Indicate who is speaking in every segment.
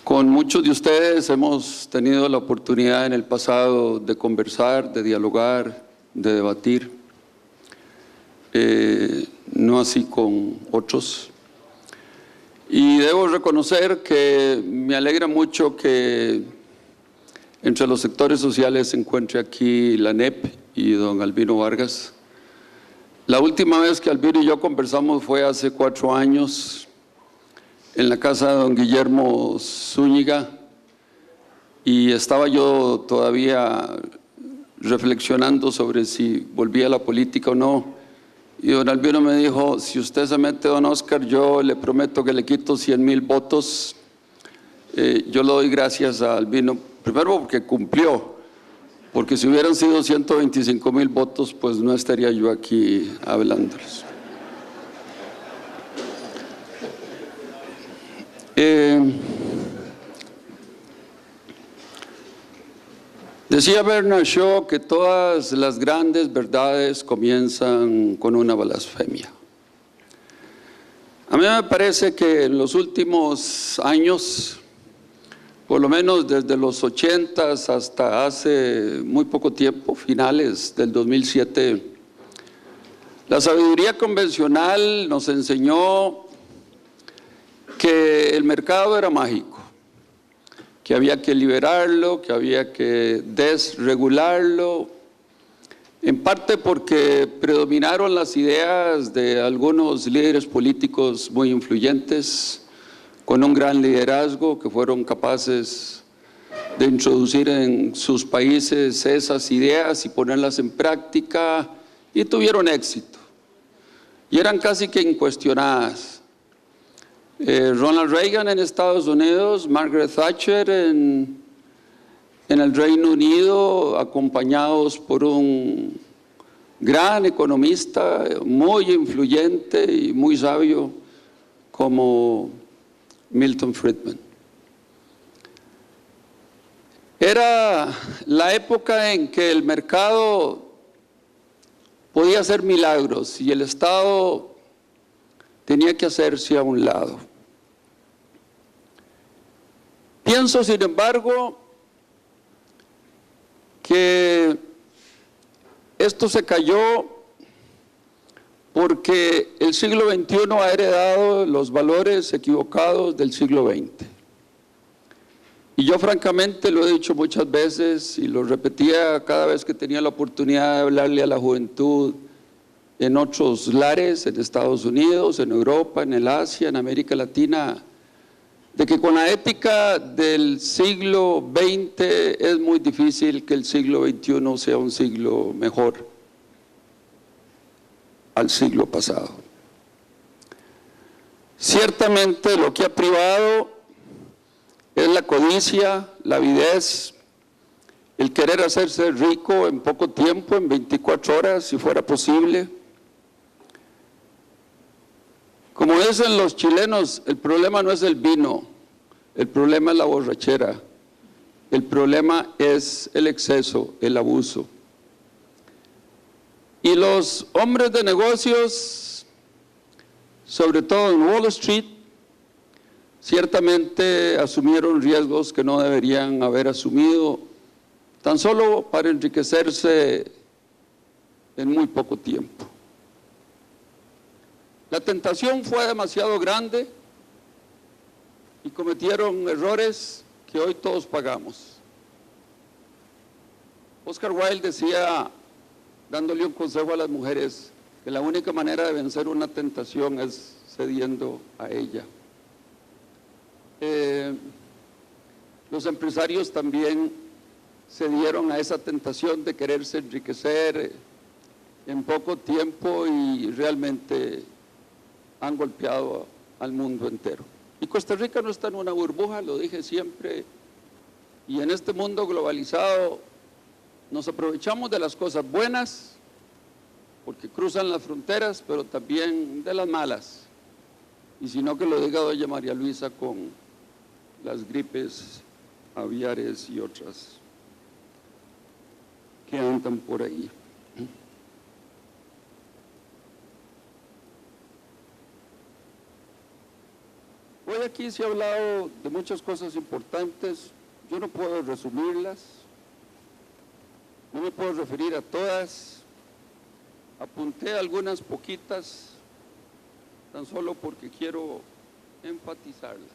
Speaker 1: Con muchos de ustedes hemos tenido la oportunidad en el pasado de conversar, de dialogar, de debatir, no así con otros. Y debo reconocer que me alegra mucho que entre los sectores sociales se encuentre aquí la NEP y don Albino Vargas. La última vez que Albino y yo conversamos fue hace 4 años en la casa de don Guillermo Zúñiga, y estaba yo todavía reflexionando sobre si volvía a la política o no. Y don Albino me dijo: si usted se mete, don Oscar, yo le prometo que le quito 100,000 votos. Yo le doy gracias a Albino, primero porque cumplió, porque si hubieran sido 125,000 votos, pues no estaría yo aquí hablándoles. Decía Bernard Shaw que todas las grandes verdades comienzan con una blasfemia. A mí me parece que en los últimos años, por lo menos desde los 80s hasta hace muy poco tiempo, finales del 2007, la sabiduría convencional nos enseñó que el mercado era mágico, que había que liberarlo, que había que desregularlo, en parte porque predominaron las ideas de algunos líderes políticos muy influyentes, con un gran liderazgo, que fueron capaces de introducir en sus países esas ideas y ponerlas en práctica, y tuvieron éxito, y eran casi que incuestionadas. Ronald Reagan en Estados Unidos, Margaret Thatcher en el Reino Unido, acompañados por un gran economista muy influyente y muy sabio como Milton Friedman. Era la época en que el mercado podía hacer milagros y el Estado tenía que hacerse a un lado. Pienso, sin embargo, que esto se cayó porque el siglo XXI ha heredado los valores equivocados del siglo XX. Y yo francamente lo he dicho muchas veces y lo repetía cada vez que tenía la oportunidad de hablarle a la juventud en otros lares, en Estados Unidos, en Europa, en el Asia, en América Latina, de que con la ética del siglo XX es muy difícil que el siglo XXI sea un siglo mejor al siglo pasado. Ciertamente lo que ha privado es la codicia, la avidez, el querer hacerse rico en poco tiempo, en 24 horas, si fuera posible. Como dicen los chilenos, el problema no es el vino, el problema es la borrachera, el problema es el exceso, el abuso. Y los hombres de negocios, sobre todo en Wall Street, ciertamente asumieron riesgos que no deberían haber asumido, tan solo para enriquecerse en muy poco tiempo. La tentación fue demasiado grande y cometieron errores que hoy todos pagamos. Oscar Wilde decía, dándole un consejo a las mujeres, que la única manera de vencer una tentación es cediendo a ella. Los empresarios también cedieron a esa tentación de quererse enriquecer en poco tiempo y realmente han golpeado al mundo entero. Y Costa Rica no está en una burbuja, lo dije siempre, y en este mundo globalizado nos aprovechamos de las cosas buenas, porque cruzan las fronteras, pero también de las malas. Y si no, que lo diga doña María Luisa con las gripes aviares y otras que andan por ahí. Voy a aquí se ha hablado de muchas cosas importantes, yo no puedo resumirlas, no me puedo referir a todas, apunté algunas poquitas, tan solo porque quiero enfatizarlas.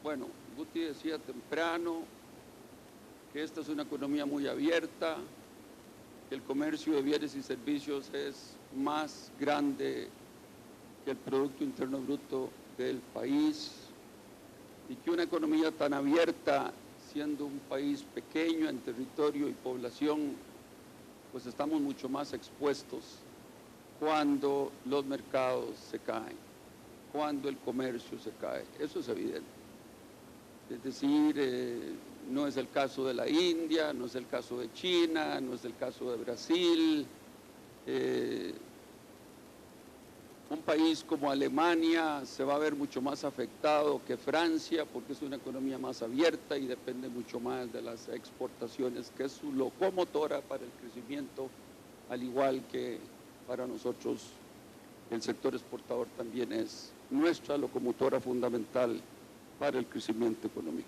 Speaker 1: Bueno, Guti decía temprano que esta es una economía muy abierta, que el comercio de bienes y servicios es más grande que el Producto Interno Bruto del país y que una economía tan abierta, siendo un país pequeño en territorio y población, pues estamos mucho más expuestos cuando los mercados se caen, cuando el comercio se cae. Eso es evidente. Es decir, no es el caso de la India, no es el caso de China, no es el caso de Brasil. Un país como Alemania se va a ver mucho más afectado que Francia porque es una economía más abierta y depende mucho más de las exportaciones, que es su locomotora para el crecimiento, al igual que para nosotros el sector exportador también es nuestra locomotora fundamental para el crecimiento económico.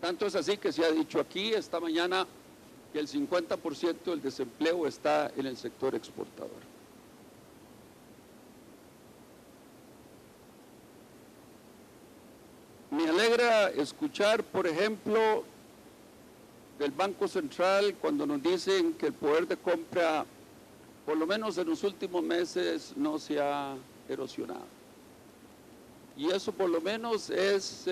Speaker 1: Tanto es así que se ha dicho aquí esta mañana que el 50% del desempleo está en el sector exportador. Me alegra escuchar, por ejemplo, del Banco Central cuando nos dicen que el poder de compra, por lo menos en los últimos meses, no se ha erosionado. Y eso por lo menos es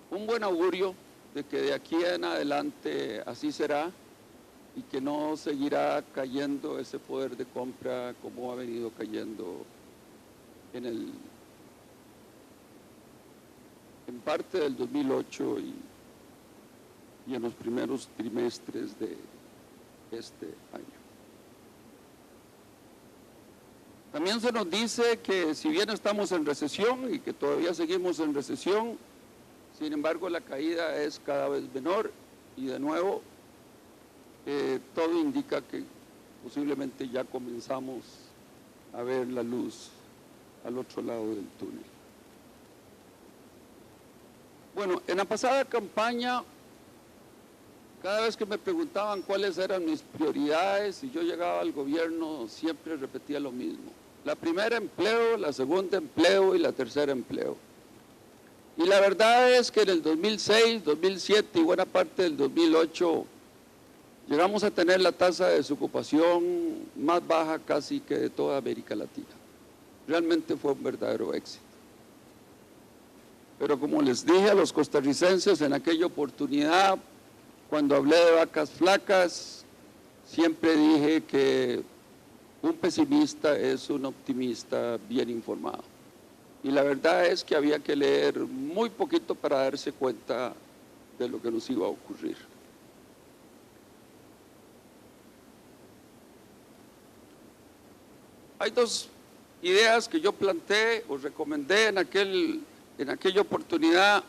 Speaker 1: un buen augurio de que de aquí en adelante así será y que no seguirá cayendo ese poder de compra como ha venido cayendo en parte del 2008 y en los primeros trimestres de este año. También se nos dice que si bien estamos en recesión y que todavía seguimos en recesión, sin embargo la caída es cada vez menor y de nuevo todo indica que posiblemente ya comenzamos a ver la luz al otro lado del túnel. Bueno, en la pasada campaña, cada vez que me preguntaban cuáles eran mis prioridades y yo llegaba al gobierno, siempre repetía lo mismo. La primera, empleo; la segunda, empleo; y la tercera, empleo. Y la verdad es que en el 2006, 2007 y buena parte del 2008 llegamos a tener la tasa de desocupación más baja casi que de toda América Latina. Realmente fue un verdadero éxito. Pero como les dije a los costarricenses en aquella oportunidad, cuando hablé de vacas flacas, siempre dije que un pesimista es un optimista bien informado. Y la verdad es que había que leer muy poquito para darse cuenta de lo que nos iba a ocurrir. Hay dos ideas que yo planteé o recomendé en aquella oportunidad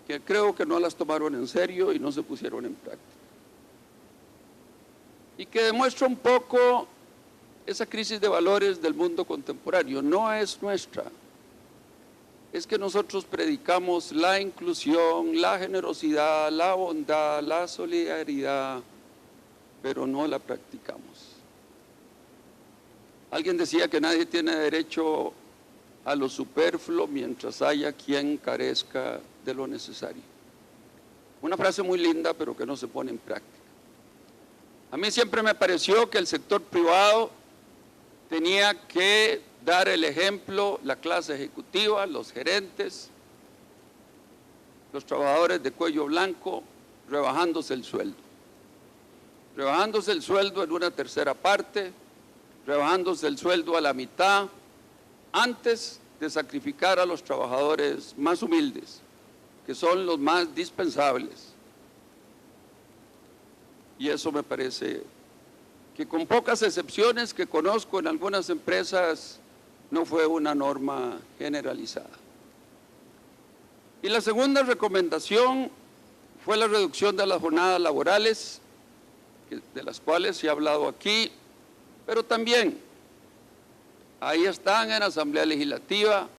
Speaker 1: que creo que no las tomaron en serio y no se pusieron en práctica. Y que demuestra un poco esa crisis de valores del mundo contemporáneo. No es nuestra. Es que nosotros predicamos la inclusión, la generosidad, la bondad, la solidaridad, pero no la practicamos. Alguien decía que nadie tiene derecho a lo superfluo mientras haya quien carezca de lo necesario. Una frase muy linda, pero que no se pone en práctica. A mí siempre me pareció que el sector privado tenía que dar el ejemplo, la clase ejecutiva, los gerentes, los trabajadores de cuello blanco, rebajándose el sueldo. Rebajándose el sueldo en una tercera parte, rebajándose el sueldo a la mitad, antes de sacrificar a los trabajadores más humildes, que son los más dispensables. Y eso me parece que con pocas excepciones que conozco en algunas empresas no fue una norma generalizada. Y la segunda recomendación fue la reducción de las jornadas laborales, de las cuales se ha hablado aquí, pero también Ahí están en Asamblea Legislativa.